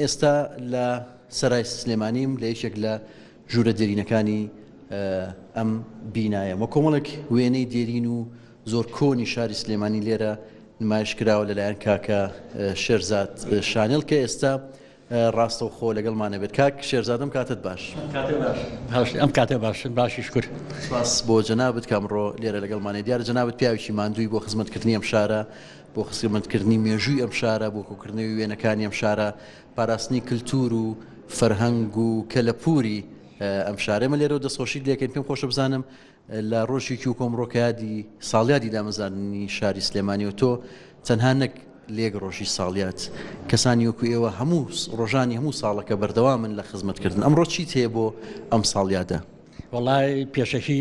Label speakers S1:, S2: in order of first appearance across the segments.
S1: ئێستا لە سەرای سلێمانیم لە یەکێک لە ژوورە دێرینەکانی ئەم بینایە وە کۆمەڵێک وێنەی دێرین و زۆر کۆنی شاری سلێمانی لێرە نمایش کراوە لەلایەن کاکە شێرزاد شانێڵ کە ئێستا ڕاستەوخۆ لەگەڵمانە بێت. کاک شێرزادم کاتت باش.
S2: ئەم کاتە باشی شکر.
S1: سپاس بۆ جەنابەت کامڕۆ لێرە لەگەڵمانێ دیارە جەنابەت پیاوێکی ماندووی بۆ خزمەتکردنی ئەم شارە، بۆ خزمەتکردنی مێژووی ئەم شارە، بۆ کۆکردنەوەی وێنەکانی ئەم شارە، پاراستنی کللتور و فەرهەنگ و کەلەپوری ئەم شارێمە لێرە و دەستخۆشی لێکەین. پێم خۆشە بزانم لە ڕۆژێکی و کۆمڕۆکایادی ساڵیادی دامەزاننی شاری سلێمانی و تۆ تەنها نەک لێک ڕۆژی ساڵیات کەسانی وەکو ئێوە هەموو ڕۆژانی هەموو ساڵەکە بەردەوامن لە خزمەتکردن. ئەمڕۆ چیت هەیە بۆ ئەم ساڵیادە؟
S2: وڵای پێشەکی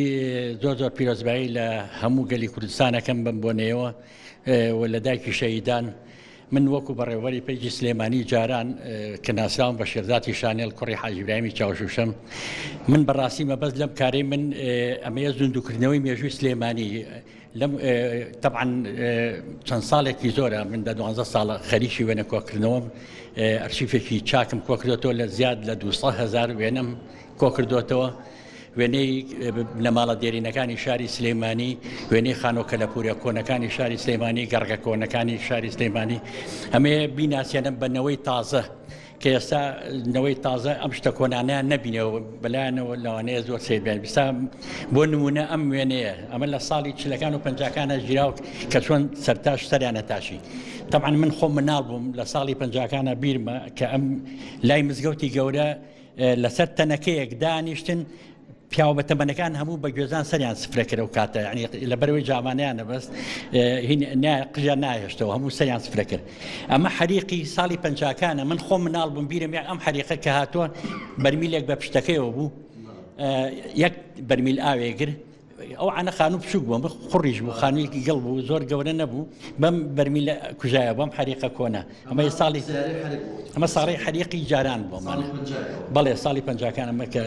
S2: زۆر پیرۆزبایی لە هەموو گەلی کوردستانەکەم بم بۆنەوە و لە دایکی شەهیدان من وەکو بەڕێوەری پێیجی سلێمانی جاران کە ناسراوم بە شێرزاتی شانێڵ کوڕی حاجی ئیبراهیمی چاوشوشەم من بەڕاستی مەبەست لەم کارەی من ئەمەیە زوندوکردنەوەی مێژووی سلێمانی لەم طبعا چەند ساڵێکی زۆرە من لە 12 ساڵە خەریکی وێنە کۆکردنەوەم ئەرشیفێکی چاکم کۆکردێتەوە لە زیاد لە 200,000 وێنەم کۆکردوێتەوە وێنەی نەماڵە دێرینەکانی شاری سلێمانی، وێنەی خانۆکە لە پورە کۆنەکانی شاری سلێمانی، گەڕگە کۆنەکانی شاری سلێمانی هەمەیە بیناسیێنم بەنەوەی تازە کە ئێستا نەوەی تازە ئەم شتە کۆنانیان نەبینەوە بەلایەنەوە لەوانەیە زۆر سێبێن. بستا بۆ نمونە ئەم وێنەیە ئەمە لە ساڵی چلەکان و پەنجاکانە ژیراو کە چۆن سەرتاش سەریانە تاشی. طبعا من خۆم مناڵ بووم لە ساڵی پەنجاکانە بیرمە کە ئەم لای مزگەوتی گەورە لەسەر تەنەکەیەک دانیشتن پیاوە بە تەمەنەکان هەموو بە گوێزان سەریان سفرەکرە و کاتە ینی لە بەرەوەی جامانیانە بەست قژیان نایهێشتەوە هەموو سەریان سفرەکرد. ئەمە حەریقی ساڵی پەنجاکانە من خۆم مناڵ بووم بیرم ئەم حەریقە کە هاتووە بەرمیلێک بە پشتەکەیەوە بوو یەک بەرمیل ئاوێگر ئەو عانە خانوو بچووک بووە خوڕیش بوو خانوویەکی گەڵ بوو زۆر گەورە نەبوو بەم بەرمیلە کوژایە بەم حەریقە کۆنە ئەمە ساڵی ئەمە ساڵی حەریقی جاران بوومانە بەڵێ ساڵی پەنجاکان ئەمە کە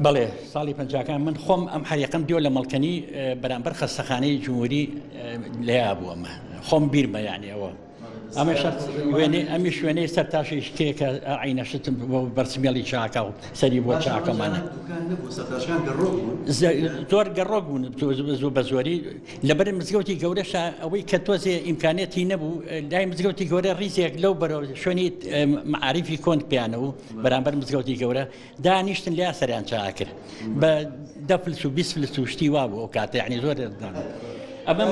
S2: بەڵێ ساڵی پەنجاکان من خۆم ئەم حەریقەم دیۆ لە مەڵکەنی بەرامبەر خەستەخانەی جمهوری لێیا بوو ئەمە خۆم بیرمە یعنی ئەوە ئەمی شوێنەی سەرتاشی شتێکە عینەشتم بۆ بەرسمێڵی چاکە و سەری بۆ چاکەمانە زۆر گەڕۆک بوون زوو بە زۆری لەبەر مزگەوتی گەورەشە ئەوەی کە تۆزێ ئیمکانێتی نەبوو لای مزگەوتی گەورە ڕیزێک لەو بەرەوە شوێنی معریفی کۆنت پیانە و بەرامبەر مزگەوتی گەورە دانیشتن لیا سەریان چا کرد بە 10 فلس و 20 فلس و شتی وا بوو ئەو کاتە یعنی زۆر ئەمە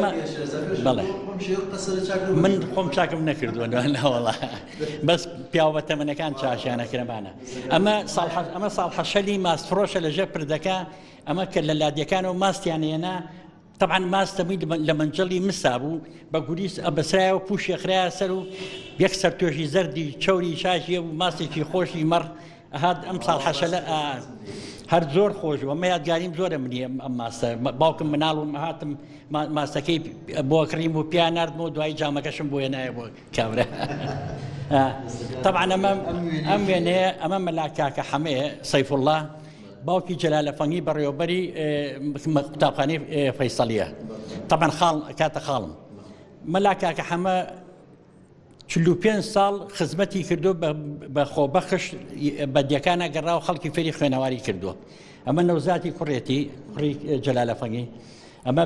S2: بەڵێ من خۆم چاکم نەکردووە وەڵا بەس پیاوە تەمەنەکان چاشیانەکرەمانە ئەمە ساڵ حەشەلی ماستفرۆشە لەژێر پردەکە ئەمە کە لە لادیەکانەوە ماستیانێنا طبعا ماستەمی لە منجڵی مسا بوو بە گوریس بەسرایەوە پوشی خراە سەر و یەک سەرتۆژی زەردی چۆری شاشیە و ماستێکی خۆشی مەڕ هات ئەم ساڵ حەشەلە هەر زۆر خۆش و ئەمە یادگاریم زۆرە منی ئەم ماستە باوکم مناڵ و هاتم ماستەکەی بۆ کڕیم و پیان نردمەوە دوای جامەکەشم بۆ هێنایە بۆ کابرا. طبعا ئەم وێنەیە ئەمە مەلا کاکە حەمەیە سەیفوڵڵا باوکی جەلالە فەنگی بەڕێوەبەری قوتابخانەی فەیسەڵیە طبعا کاتە خاڵم مەلا کاکە حەمە 45 ساڵ خزمەتی کردو بە خۆبەخش بەدیەکانە گەڕاو خەڵکی فێری خوێنەواری کردووە. ئەمە نەوزاتی کوڕێتی کوڕی جەلالە فەنگی ئەمە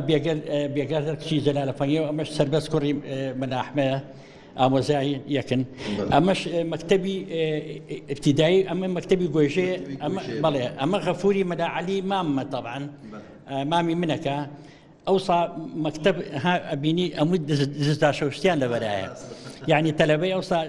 S2: بێگەر کچی جەلالە فەنگیەوە ئەمەش سەربەست کوڕی مەلاحمەیە ئامۆزایی یەکن ئەمەش مەکتەبی ابتیدایی ئەمە مەکتەبی گۆژێ بەڵێ ئەمە غەفوری مەلاعەلی ماممە طبعا مامی منەکە ئەوسا مەکتەب ئەبینی ئەمووی دزداشەوشتیان لەبەرایە یعنی تەلەبەی ئەوسا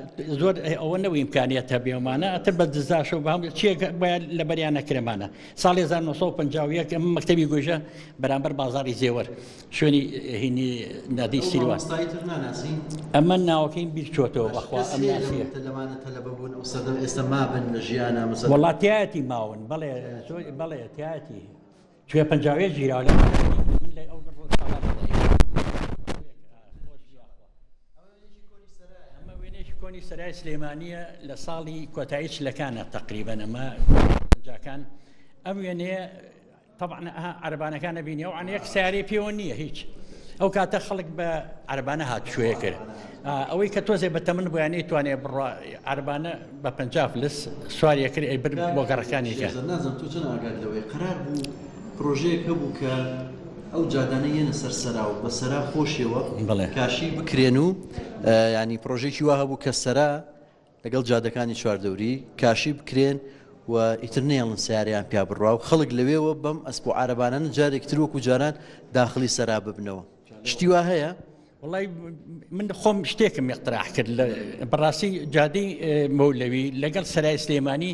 S2: زۆر ئەوە نەوە ئیمکانیەت هەبێمانە ئەتر بە دزداشە و بەهم چیە باید لەبەریان نەکرێمانە ساڵی 1951 ئەمە مەکتەبی گۆژە بەرامبەر بازاڕی زێوەر شوێنی هینی نادی سیروان ئەمە ناوەکەین بیرچۆتەوە بەخوا ئەم ناسیە
S1: ئێستا مابن لە ژیانە
S2: وڵاتیایەتی ماون بەڵێ تایەتی توێ پەنجاوێ ژیراوە لە کۆنی سەرای سلێمانیە لە ساڵی کۆتایی چلەکانە تقریبەن ئەمە جاکان ئەم وێنەیە طبعا عەرەبانەکان بینی و یەک سیارەی پێوە نییە هیچ ئەو کاتە خەڵک بە عەربانە هات شوێ کرد ئەوەی کە تۆزێ بە تەمەن بۆیانەی توانێت بڕوا عەربانە بە 50 فلس سواریە کرد ئەی بر بۆ گەڕەکانی کە
S1: نازم تو چەند ئاگات لەوەی قەرار بوو پرۆژەیەکە بوو کە ئەو جادانە یەنە سەرسەرا و بە سەرا خۆشیەوە کاشی بکرێن و ینی پرۆژێکی وا هەبوو کە سەرا لەگەڵ جادەکانی چواردەوری کاشی بکرێن و ئیتر نێڵن سیاریان پیا بڕوا و خەڵک لەوێەوە بەم ئەسپ و عەرەبانە جارێکتر وەکو جاران داخلی سەرا ببنەوە شتی وا هەیە؟
S2: والله من خۆم شتێکم اقتراح کرد بەڕاستی جادەی مەولەوی لەگەڵ سەرای سلێمانی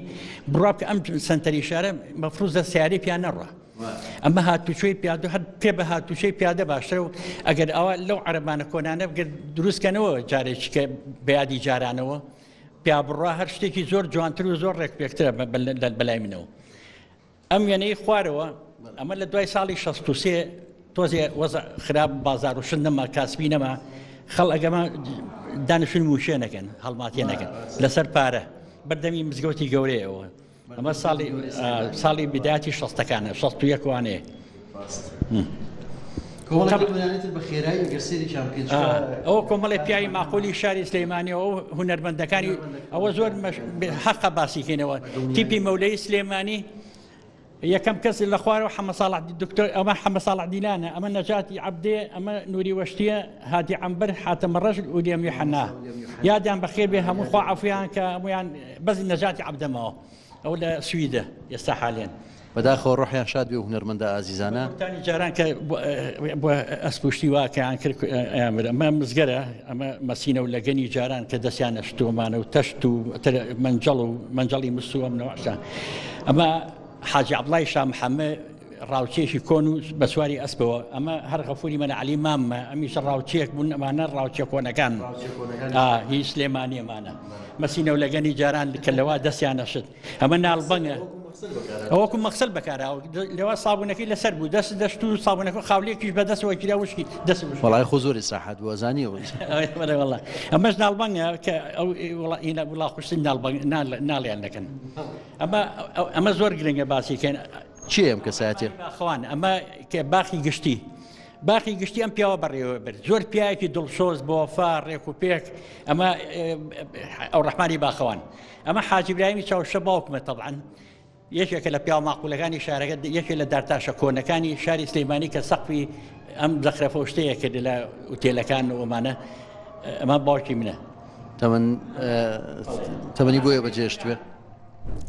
S2: بڕوا کە ئەم سنتەری شارە مەفروضە سیاری پیان نەڕوا ئەمە هاتوچۆی پیادە هەر پێ بە هاتوچەی پیادە باشترە و ئەگەر ئەوە لەو عەرەبانە کۆنانە بگەر دروستکەنەوە جارێکی کە بەیادی جارانەوە پیا بڕوا هەر شتێکی زۆر جوانتر و زۆر ڕێکپێکترە بەلای منەوە ئەم وێنەی خوارەوە ئەمە لە دوای ساڵی 63 تۆزێ وەزع خراپ بازار و شت نەما کاسبی نەما خەڵ ئەگەمە دانیشتن موشێ نەکەن هەڵماتیە نەکەن لەسەر پارە بەردەمی مزگەوتی گەورەیەوە ئەمە ساڵی بداتی 60ەکانە 61 وانەیە ئەوە کۆمەڵی پیاوی ماقۆلی شاری سلێمانی و هونەرمەندەکانی ئەوە زۆر حەقە باسیکەینەوە تیپی مەولەی سلێمانی یەکەم کەس لە خوارەوە دکتۆر ئەمە حەمە ساڵح دیلانە ئەمە نەجاتی عەبدێ ئەمە نوری وەشتیە هادی عەمبەر حاتەمە ڕەژل و لێمی حەنا یادیان بەخێر بێ هەموو خوا عەفویان کە هەمویان بەزی نەجاتی عەبدەمەوە ئەو لە سویدە ئێستا حالێن
S1: بەداخەوە ڕۆحیان شاد بێ و هونەرمەندە ئازیزانە
S2: تانی جاران کە بۆ ئەسپوشتی واکەیان کرد ئەمە مزگەرە ئەمە مەسینە و لەگەنی جاران کە دەستیانە شتۆمانە و تەشت و منجەڵی مسو ئەم نەوەشان ئەمە حاجی عەبدوڵای شا محەممەد ڕاوچێکی کۆن و بە سواری ئەسپەوە ئەمە هەر غەفوری مەنەعەلی ماممە ئەمیشە ڕاوچێک بوون ئەمانە ڕاوچێ کۆنەکان هی سلێمانیەمانە مەسینە و لەگەنی جاران کە لەوا دەستیانە شت ئەمە ناڵبەنگە ئەوەکو مەقسەل بەکارەوە لەوە سابوونەکەی لەسەر بوو دەست و سابوونەکە خاولێکیش بەدەستەوە گیرا وشکی دەست
S1: وڵای خۆ زۆری ساحەت بووە زانیەوە
S2: وڵا ئەمەش ناڵبەنگە کە وڵا خوشتن ناڵیان دەکەن ئەمە زۆر گرنگە باسیکەن
S1: چی ئەم کەسایەتێ
S2: خۆوان ئەمە کە باخی گشتی ئەم پیاوە بەڕێوە برد زۆر پیاوێکی دڵسۆز بۆ وەفا ڕێک و پێک ئەمە ئەو ڕەحمانی باخەوان ئەمە حاجی ئیبراهیمی چاوشە باوکمە تەبعەن یەکێکە لە پیاو ماقولەکانی شارەکە یەکێک لە دارتاشە کۆنەکانی شاری سلێمانی کە سەقفی ئەم زەخرەفە شتەیە کرد لە ئوتێلەکان ومانە ئەمە باوکی منە
S1: تەمەنی بۆیە بەجێشتوێ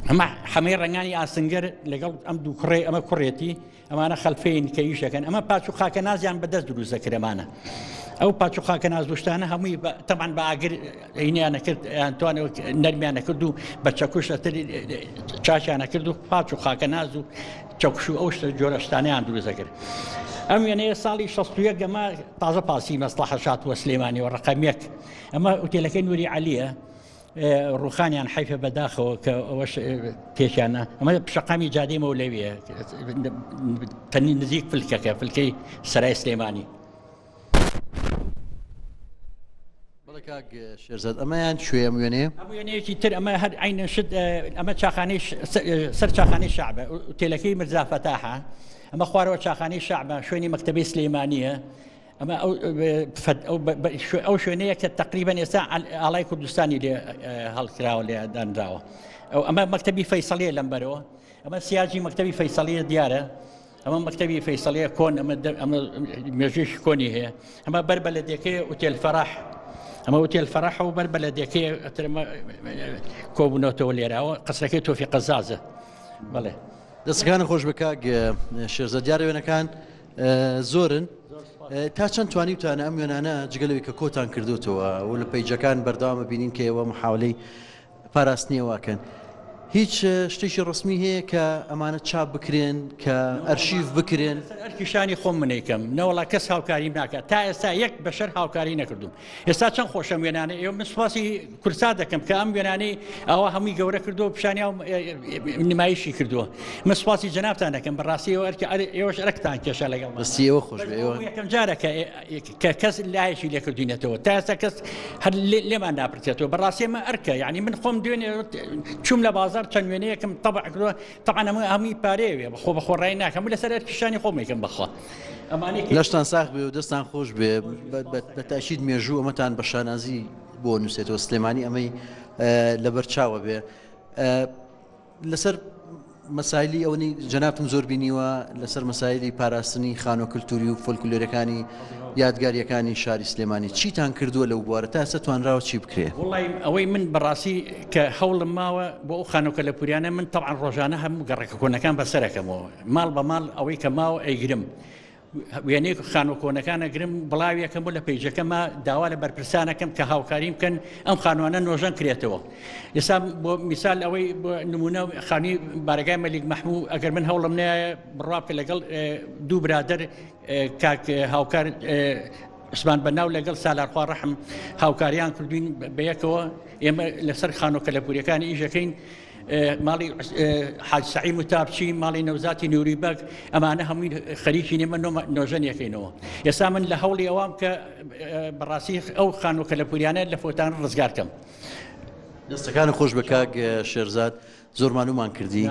S2: ئەمە هەمەی ڕەنگانی ئاسنگەر لەگەڵ ئەم دوو کوڕێ ئەمە کوڕێتی ئەمانە خەلفەین کە ئیشەکەن ئەمە پاچ و خاکە نازیان بەدەست دروست دەکرێمانە ئەو پاچ و خاکە نازدوشتانە هەمووی تەمان بە ئاگر عینیانە کرد ئەتوانەوە نەرمیانە کرد و بە چەکوش لەتری چاچیانە کرد و پاچ و خاکە ناز و چەکوش و ئەو جۆرە شتانەیان دروست دەکرد ئەم وێنەیە ساڵی 61 گەمە تازە پاسی مەسلحە شاتووە سلێمانی و ڕقەمێک ئەمە ئوتێلەکەی نوری عەلیە ڕوخانیان حیفە بەداخەوە کە ئەوەش پێشیانە ئەمە شەقامی جادەی مەولەویە تەنی نزیک فلکەکە فلکەی سەرای سلێمانی
S1: کاک شێرزاد ئەمەیان شوێم وێنێ
S2: ئەم وێنەیەکی تر ئەمە هەر عینە شت ئەمە چاخانەی سەر چاخانەی شەعبە ئوتێلەکەی میرزا فەتاحە ئەمە خوارەوە چاخانەی شەعبە شوێنی مەکتەبەی سلێمانیە ئەمە ئەو شوێنەیە کە تقریبا ئێستا ئاڵای کوردستانی لێ هەڵکراوە لێ دانراوە ئەمە مەکتەبی فەیسەڵیە لەمبەرەوە ئەمە سیاجی مەکتەبی فەیسەڵیە دیارە ئەمە مەکتەبی فەیسەڵیە کۆن ئەمە مێژوویەکی کۆنی هەیە ئەمە بەر بەلەدیەکەی ئوتێل فەراح ئەمە ئوتێل فەراح و بەر بەلەدیەکەی کۆبوونەوەتەوە لێراوە قەسرەکەی تۆفی قەزازە بەڵێ
S1: دەستەکانە خۆش بە کاک شێرزاد دیارە وێنەکان زۆرن تا چەند توانیتانە ئەم وێنانە جگەلەوەی کە کۆتان کردوتەوە و لە پەیجەکان بەردەوامە بینین کە ئێوە محاولەی پاراستنیەوەکەن هیچ شتێکی ڕسمی هەیە کە ئەمانە چاپ بکرێن کە ئەرشیف بکرێن
S2: ئەرکیشانی خۆم منێکم نەوەڵا کەس هاوکاریم ناکات تا ئێستا یەک بەشەر هاوکاری نەکردوم ئێستا چەند خۆشەم وێنانە ئێوە من سوپاسی کورسا دەکەم کە ئەم وێنانەی ئەوە هەمووی گەورە کردووە پیشانی نمایشی کردووە من سوپاسی جەنابتان دەکەم بەڕاستی ئێوەش ئەرکتان کێشە لەگەڵ
S1: بەستی ئێوە خۆش
S2: یەکەم جارە کە کەس لایەکی لێکردوینەتەوە تا ئێستا کەس هەر لێمان ناپرسێتەوە بەڕاستی ئەمە ئەرکە یعنی من خۆم دوێنێ چوم لە بازار بازار چەند وێنەیەکم طبع کردووە طبعا هەمووی پارێوێ بەخۆ بەخۆڕای ناکەم لەسەر پیشانی خۆمێکم بخوا ئەمانەی
S1: لەشتان ساخ بێ و دەستان خۆش بێ بە تاشید مێژوو ئەمەتان بە شانازی بۆ نووسێتەوە سلێمانی ئەمەی لەبەر چاوە بێ لەسەر مەسایلی ئەوەی جەنابتم زۆر بینیوە لەسەر مەسایلی پاراستنی خانۆ کللتوری و فۆلکلۆرەکانی یادگاریەکانی شاری سلێمانی چیتان کردووە لەو بوارە تا ئێستا توانراوە چی بکرێ؟
S2: وڵی ئەوەی من بەڕاستی کە هەوڵم ماوە بۆ ئەو خانۆکە لە پوریانە من طبعا ڕۆژانە هەموو گەڕێکە کۆنەکان بەسەرەکەمەوە ماڵ بە ماڵ ئەوەی کە ماوە ئەیگرم وێنەی خانۆکۆنەکانە گرم بڵاویەکەم بۆ لە پێیجەکەمە داوا لە بەرپرسانەکەم کە هاوکاری بکەن ئەم خانوانە نۆژەن کرێتەوە ئێستا بۆ میسال ئەوەی بۆ نمونە خانی بارگای مەلیک مەحموو ئەگەر من هەوڵم نایە بڕابکە لەگەڵ دوو برادر کاک هاوکار عوسمان بەناو لەگەڵ سالارخوا ڕەحم هاوکاریان کردوین بەیەکەوە ئێمە لەسەر خانۆکە لە پوریەکانی ئیژەکەین ماڵی حاج سعید متابچی ماڵی نەوزاتی نووریبەگ ئەمانە هەمووی خەریکی نێمە نۆژەنیەکەینەوە ئێستا من لە هەوڵی ئەوام کە بەڕاستی ئەو خانۆکە لە پوریانە لە فۆتان ڕزگارکەم
S1: دەستەکان خۆش بە کاک شێرزاد زۆرمانومان کردی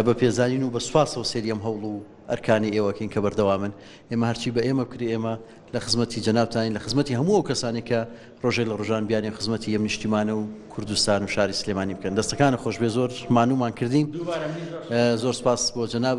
S1: بە پێزانین و بە سوپاسەوە سێریەم هەوڵ و ئەرکانی ئێوەکەین کە بەردەوامن ئێمە هەرچی بە ئێمە بکری ئێمە لە خزمەتی جەنابتانی لە خزمەتی هەموو ئەو کەسانی کە ڕۆژێ لە ڕۆژان بیانێ خزمەتی یەم نیشتیمانە و کوردستان و شاری سلێمانی بکەن دەستەکان خۆش بێ زۆر مانومان کردین زۆر سپاس بۆ جەناب